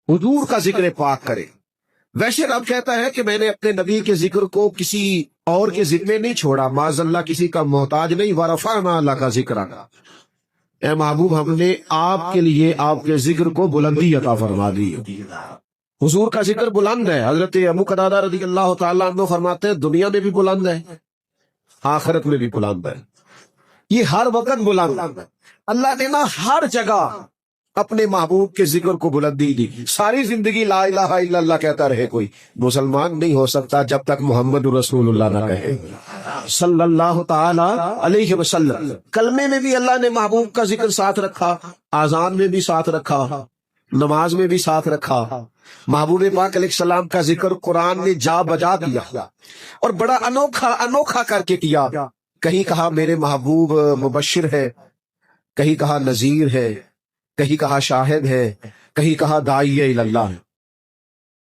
हुजूर का जिक्र पाक करे। वैसे रब कहता है कि मैंने अपने नबी के जिक्र को किसी और के जिम्मे नहीं छोड़ा, माज़अल्लाह किसी का मोहताज नहीं, वरफ़अना लका ज़िक्रक। ए महबूब, हमने आपके लिए आपके जिक्र को बुलंदी अता फरमा दी। हुजूर का जिक्र बुलंद है। हजरत अबू कतादा रज़ी अल्लाह तआला अन्हु फरमाते हैं दुनिया में भी बुलंद है, आखिरत में भी बुलंद है, ये हर वक्त बुलंद है। अल्लाह ने ना हर जगह अपने महबूब के जिक्र को बुलंदी दी। सारी जिंदगी ला इलाहा इल्लल्लाह कहता रहे कोई, मुसलमान नहीं हो सकता जब तक मोहम्मद रसूलुल्लाह ना कहे सल्लल्लाहु ताला अलैहि वसल्लम। कलमे में भी अल्लाह ने महबूब का जिक्र साथ रखा, आजान में भी साथ रखा, नमाज में भी साथ रखा। महबूब पाक अलैहिस्सलाम का जिक्र कुरान ने जा बजा दिया और बड़ा अनोखा अनोखा करके किया। कहीं कहा मेरे महबूब मुबश्शिर है, कहीं कहा नजीर है, कहीं कहा शाहिद है, कहीं कहा दाई इल्लल्लाह है।